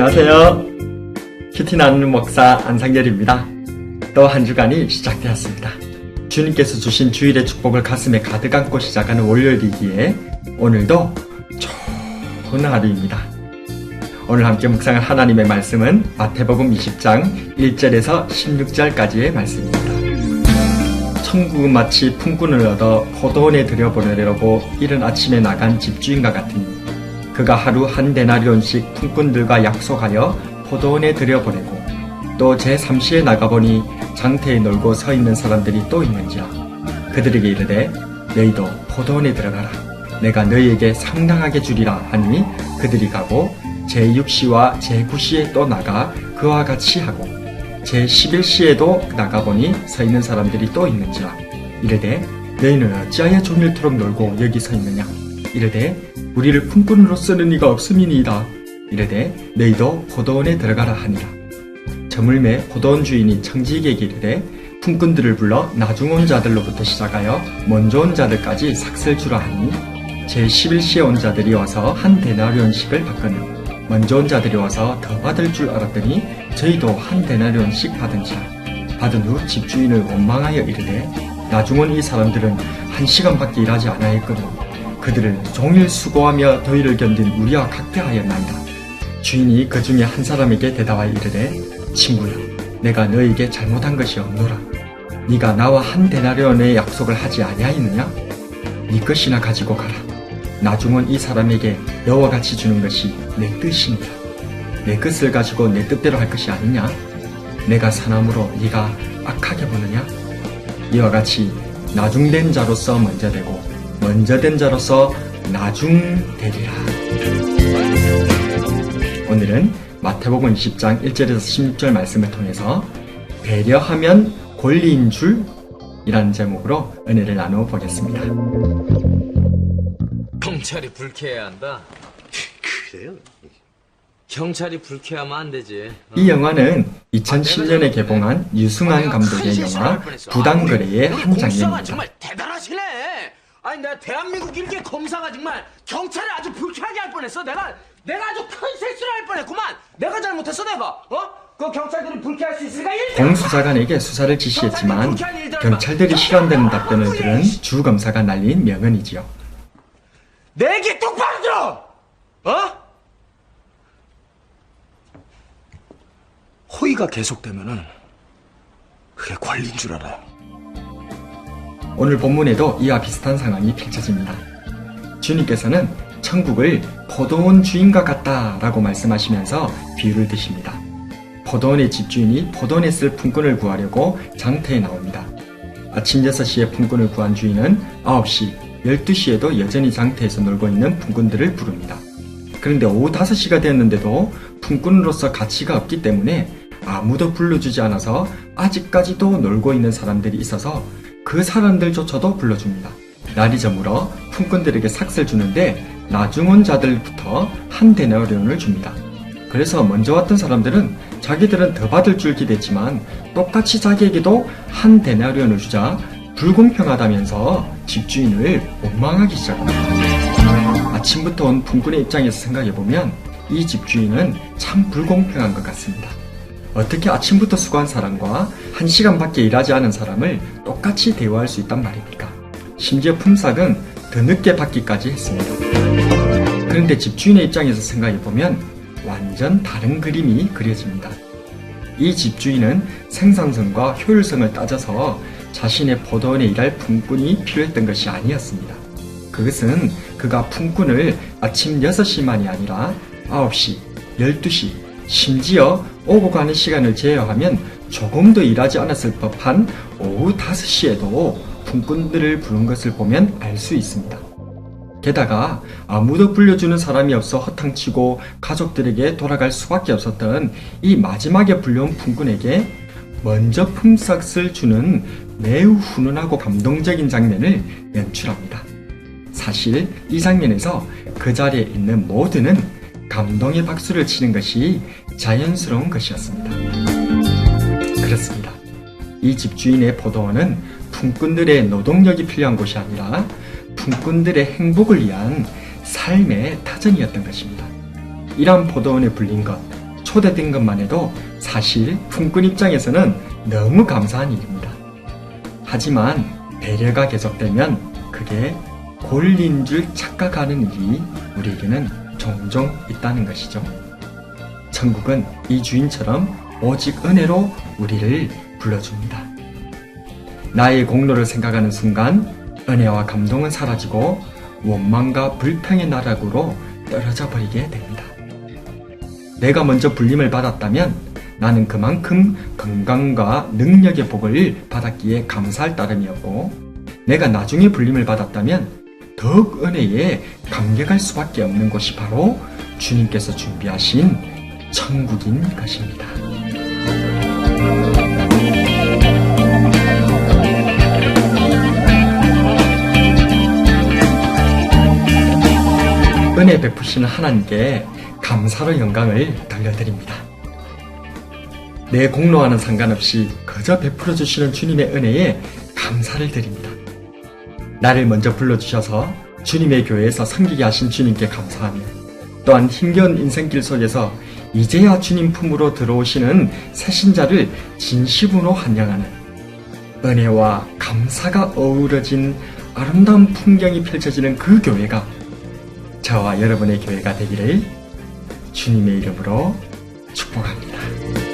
안녕하세요. 큐티 나누는 목사 안상열입니다. 또 한 주간이 시작되었습니다. 주님께서 주신 주일의 축복을 가슴에 가득 안고 시작하는 월요일이기에 오늘도 좋은 하루입니다. 오늘 함께 묵상할 하나님의 말씀은 마태복음 20장 1절에서 16절까지의 말씀입니다. 천국은 마치 품꾼을 얻어 포도원에 들여보내려고 이른 아침에 나간 집주인과 같으니 그가 하루 한 데나리온씩 품꾼들과 약속하여 포도원에 들여보내고 또 제3시에 나가보니 장터에 놀고 서 있는 사람들이 또 있는지라. 그들에게 이르되 너희도 포도원에 들어가라. 내가 너희에게 상당하게 주리라 하니 그들이 가고 제6시와 제9시에 또 나가 그와 같이 하고 제11시에도 나가보니 서 있는 사람들이 또 있는지라. 이르되 너희는 어찌하여 종일토록 놀고 여기 서 있느냐. 이르되 우리를 품꾼으로 쓰는 이가 없음이니이다. 이르되 너희도 포도원에 들어가라 하니라. 저물매 포도원 주인이 청지기에게 이르되 품꾼들을 불러 나중 온 자들로부터 시작하여 먼저 온 자들까지 삭슬 주라 하니 제11시에 온 자들이 와서 한 데나리온씩을 받거늘 먼저 온 자들이 와서 더 받을 줄 알았더니 저희도 한 데나리온씩 받은지라. 받은 후 집주인을 원망하여 이르되 나중 온 이 사람들은 1시간밖에 일하지 아니하였거든 그들을 종일 수고하며 더위를 견딘 우리와 각별하였나이다. 주인이 그 중에 한 사람에게 대답하여 이르되 친구야, 내가 너에게 잘못한 것이 없노라. 네가 나와 한 데나리온의 약속을 하지 아니하였느냐? 네 것이나 가지고 가라. 나중 온 이 사람에게 너와 같이 주는 것이 내 뜻이니라. 내 것을 가지고 내 뜻대로 할 것이 아니냐? 내가 사람으로 네가 악하게 보느냐? 이와 같이 나중된 자로서 먼저 되고 먼저 된 자로서 나중되리라. 오늘은 마태복음 20장 1절에서 16절 말씀을 통해서 배려하면 권리인 줄 이라는 제목으로 은혜를 나누어 보겠습니다. 경찰이 불쾌해야 한다. 그래요? 경찰이 불쾌하면 안 되지. 이 영화는 2007년에 개봉한 유승환 감독의 영화 부당거래의 한 검사가 장면입니다. 정말 대단하시네. 아니 내가 대한민국 일개 검사가 정말 경찰을 아주 불쾌하게 할 뻔했어. 내가 아주 큰 실수를 할 뻔했구만. 내가 잘못했어 내가. 그 경찰들이 불쾌할 수 있으니까 공수사관에게 수사를 지시했지만 경찰들이 실현되는 답변을 들은 주 검사가 날린 명언이지요. 내 얘기 똑바로 들어. 호의가 계속되면은 그게 권리인 줄 알아요. 오늘 본문에도 이와 비슷한 상황이 펼쳐집니다. 주님께서는 천국을 포도원 주인과 같다라고 말씀하시면서 비유를 드십니다. 포도원의 집주인이 포도원에 쓸 품꾼을 구하려고 장터에 나옵니다. 아침 6시에 품꾼을 구한 주인은 9시, 12시에도 여전히 장터에서 놀고 있는 품꾼들을 부릅니다. 그런데 오후 5시가 되었는데도 품꾼으로서 가치가 없기 때문에 아무도 불러주지 않아서 아직까지도 놀고 있는 사람들이 있어서 그 사람들조차도 불러줍니다. 날이 저물어 품꾼들에게 삭슬 주는데 나중 온 자들부터 한 데나리온을 줍니다. 그래서 먼저 왔던 사람들은 자기들은 더 받을 줄 기대했지만 똑같이 자기에게도 한 데나리온을 주자 불공평하다면서 집주인을 원망하기 시작합니다. 아침부터 온 품꾼의 입장에서 생각해보면 이 집주인은 참 불공평한 것 같습니다. 어떻게 아침부터 수고한 사람과 1시간밖에 일하지 않은 사람을 똑같이 대우할 수 있단 말입니까? 심지어 품삯은 더 늦게 받기까지 했습니다. 그런데 집주인의 입장에서 생각해보면 완전 다른 그림이 그려집니다. 이 집주인은 생산성과 효율성을 따져서 자신의 포도원에 일할 품꾼이 필요했던 것이 아니었습니다. 그것은 그가 품꾼을 아침 6시만이 아니라 9시, 12시, 심지어 오고 가는 시간을 제어하면 조금도 일하지 않았을 법한 오후 5시에도 품꾼들을 부른 것을 보면 알 수 있습니다. 게다가 아무도 불려주는 사람이 없어 허탕치고 가족들에게 돌아갈 수밖에 없었던 이 마지막에 불려온 품꾼에게 먼저 품삯을 주는 매우 훈훈하고 감동적인 장면을 연출합니다. 사실 이 장면에서 그 자리에 있는 모두는 감동의 박수를 치는 것이 자연스러운 것이었습니다. 그렇습니다. 이 집주인의 포도원은 품꾼들의 노동력이 필요한 곳이 아니라 품꾼들의 행복을 위한 삶의 터전이었던 것입니다. 이러한 포도원에 불린 것, 초대된 것만 해도 사실 품꾼 입장에서는 너무 감사한 일입니다. 하지만 배려가 계속되면 그게 권리인 줄 착각하는 일이 우리에게는 종종 있다는 것이죠. 천국은 이 주인처럼 오직 은혜로 우리를 불러줍니다. 나의 공로를 생각하는 순간 은혜와 감동은 사라지고 원망과 불평의 나락으로 떨어져 버리게 됩니다. 내가 먼저 불림을 받았다면 나는 그만큼 건강과 능력의 복을 받았기에 감사할 따름이었고, 내가 나중에 불림을 받았다면 더욱 은혜에 감격할 수밖에 없는 곳이 바로 주님께서 준비하신 천국인 것입니다. 은혜 베푸시는 하나님께 감사로 영광을 돌려드립니다. 내 공로와는 상관없이 그저 베풀어 주시는 주님의 은혜에 감사를 드립니다. 나를 먼저 불러주셔서 주님의 교회에서 섬기게 하신 주님께 감사하며, 또한 힘겨운 인생길 속에서 이제야 주님 품으로 들어오시는 새신자를 진심으로 환영하는 은혜와 감사가 어우러진 아름다운 풍경이 펼쳐지는 그 교회가 저와 여러분의 교회가 되기를 주님의 이름으로 축복합니다.